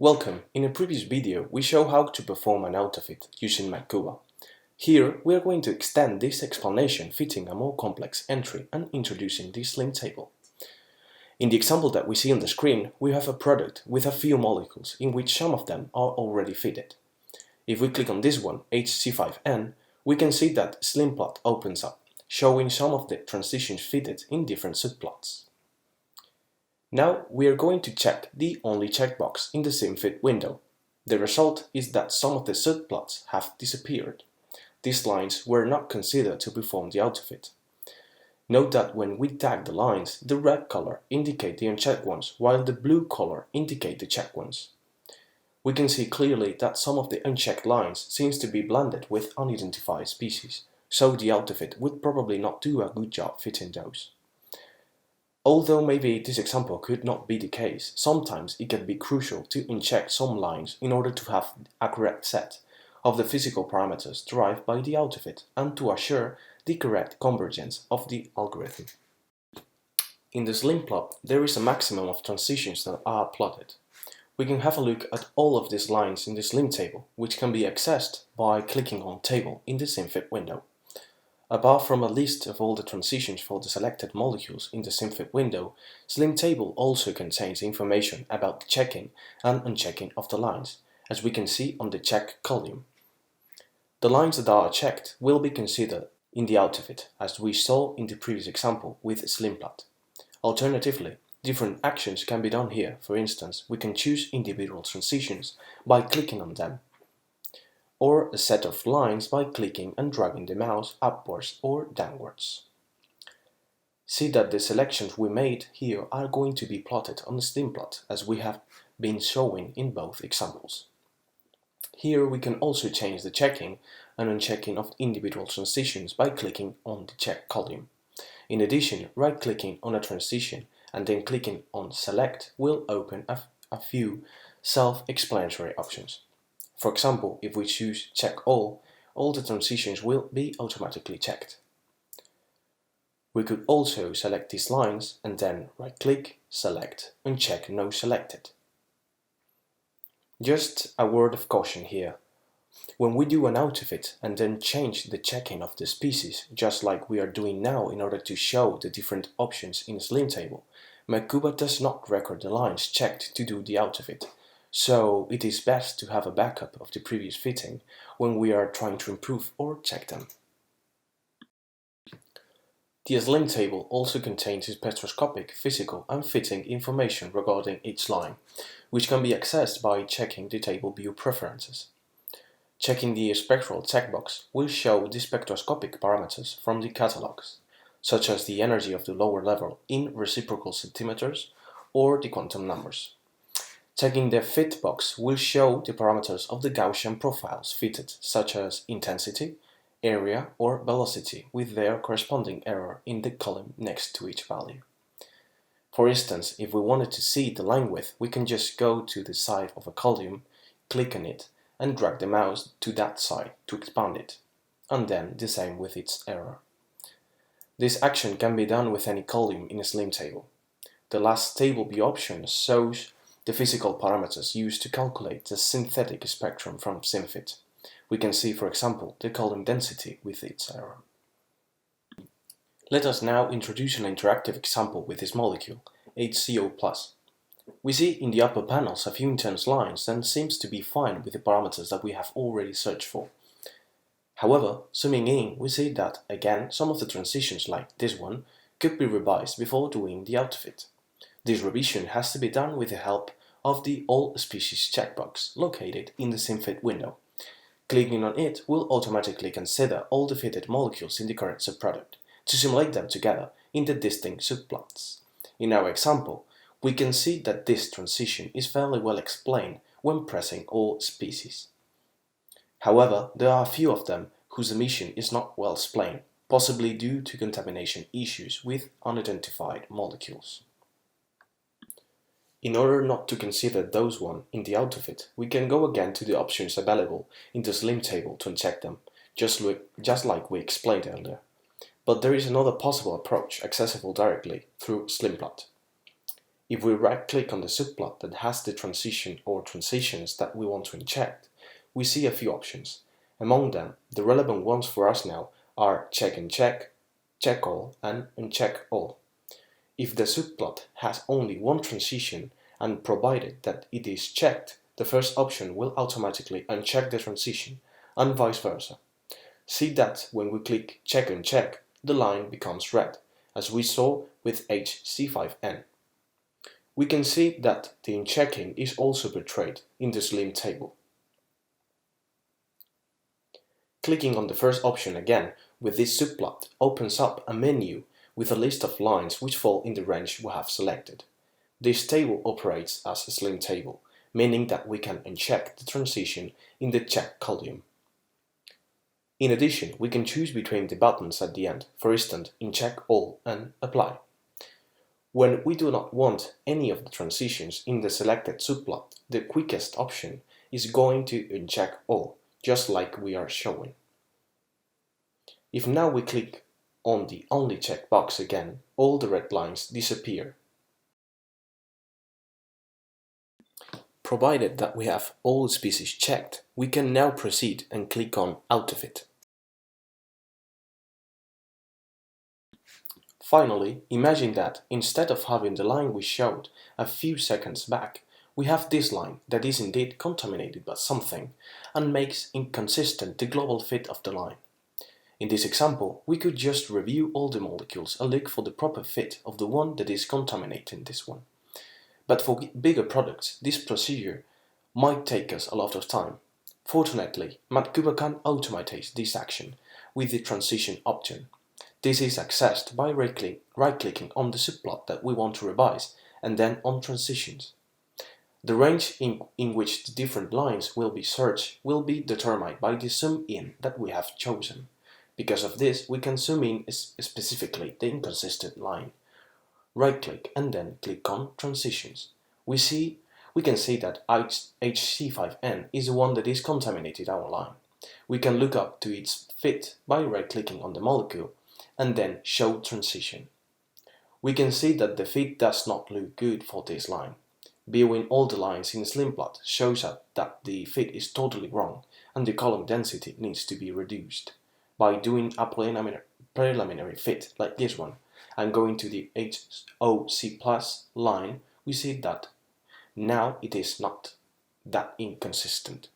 Welcome. In a previous video, we show how to perform an AUTOFIT using MacCuba. Here, we are going to extend this explanation fitting a more complex entry and introducing the SLIM table. In the example that we see on the screen, we have a product with a few molecules in which some of them are already fitted. If we click on this one, HC5N, we can see that SLIM plot opens up, showing some of the transitions fitted in different subplots. Now we are going to check the only checkbox in the SimFit window. The result is that some of the subplots have disappeared. These lines were not considered to perform the AUTOFIT. Note that when we tag the lines, the red color indicates the unchecked ones, while the blue color indicates the checked ones. We can see clearly that some of the unchecked lines seems to be blended with unidentified species, so the AUTOFIT would probably not do a good job fitting those. Although maybe this example could not be the case, sometimes it can be crucial to uncheck some lines in order to have a correct set of the physical parameters derived by the AUTOFIT and to assure the correct convergence of the algorithm. In the SLIM plot, there is a maximum of transitions that are plotted. We can have a look at all of these lines in the SLIM table, which can be accessed by clicking on Table in the SimFit window. Apart from a list of all the transitions for the selected molecules in the SimFit window, SLIM table also contains information about the checking and unchecking of the lines, as we can see on the check column. The lines that are checked will be considered in the AUTOFIT, as we saw in the previous example with SLIM plot. Alternatively, different actions can be done here. For instance, we can choose individual transitions by clicking on them, or a set of lines by clicking and dragging the mouse upwards or downwards. See that the selections we made here are going to be plotted on the SLIM plot, as we have been showing in both examples. Here we can also change the checking and unchecking of individual transitions by clicking on the check column. In addition, right-clicking on a transition and then clicking on Select will open a few self-explanatory options. For example, if we choose Check All the transitions will be automatically checked. We could also select these lines and then right-click, select, and check No Selected. Just a word of caution here. When we do an AUTOFIT and then change the checking of the species, just like we are doing now in order to show the different options in the SLIM table, MacCuba does not record the lines checked to do the AUTOFIT. So it is best to have a backup of the previous fitting when we are trying to improve or check them. The SLIM table also contains spectroscopic, physical and fitting information regarding each line, which can be accessed by checking the table view preferences. Checking the spectral checkbox will show the spectroscopic parameters from the catalogs, such as the energy of the lower level in reciprocal centimeters or the quantum numbers. Checking the fit box will show the parameters of the Gaussian profiles fitted, such as intensity, area, or velocity, with their corresponding error in the column next to each value. For instance, if we wanted to see the line width, we can just go to the side of a column, click on it, and drag the mouse to that side to expand it, and then the same with its error. This action can be done with any column in a SLIM table. The last table view option shows the physical parameters used to calculate the synthetic spectrum from SimFit. We can see, for example, the column density with its error. Let us now introduce an interactive example with this molecule, HCO+. We see in the upper panels a few intense lines and seems to be fine with the parameters that we have already searched for. However, zooming in, we see that, again, some of the transitions like this one could be revised before doing the AUTOFIT. This revision has to be done with the help of the All Species checkbox located in the SimFit window. Clicking on it will automatically consider all the fitted molecules in the current subproduct to simulate them together in the distinct subplots. In our example, we can see that this transition is fairly well explained when pressing All Species. However, there are a few of them whose emission is not well explained, possibly due to contamination issues with unidentified molecules. In order not to consider those one in the AUTOFIT, we can go again to the options available in the SLIM table to uncheck them, just like we explained earlier. But there is another possible approach accessible directly through SLIM plot. If we right-click on the subplot that has the transition or transitions that we want to inject, we see a few options. Among them, the relevant ones for us now are check and check, check all, and uncheck all. If the subplot has only one transition and provided that it is checked, the first option will automatically uncheck the transition, and vice versa. See that when we click check and check, the line becomes red, as we saw with HC5N. We can see that the unchecking is also portrayed in the SLIM table. Clicking on the first option again with this subplot opens up a menu with a list of lines which fall in the range we have selected. This table operates as a SLIM table, meaning that we can uncheck the transition in the check column. In addition, we can choose between the buttons at the end, for instance, uncheck all and apply. When we do not want any of the transitions in the selected subplot, the quickest option is going to uncheck all, just like we are showing. If now we click on the only checkbox again, all the red lines disappear. Provided that we have all species checked, we can now proceed and click on AUTOFIT. Finally, imagine that instead of having the line we showed a few seconds back, we have this line that is indeed contaminated by something and makes inconsistent the global fit of the line. In this example, we could just review all the molecules and look for the proper fit of the one that is contaminating this one. But for bigger products, this procedure might take us a lot of time. Fortunately, MATCuba can automate this action with the transition option. This is accessed by right-clicking on the subplot that we want to revise and then on transitions. The range in which the different lines will be searched will be determined by the zoom in that we have chosen. Because of this, we can zoom in specifically the inconsistent line. Right-click and then click on Transitions. We can see that HC5N is the one that is contaminated our line. We can look up to its fit by right-clicking on the molecule and then Show Transition. We can see that the fit does not look good for this line. Viewing all the lines in SlimPlot shows us that the fit is totally wrong and the column density needs to be reduced. By doing a preliminary fit like this one and going to the HOC plus line, we see that now it is not that inconsistent.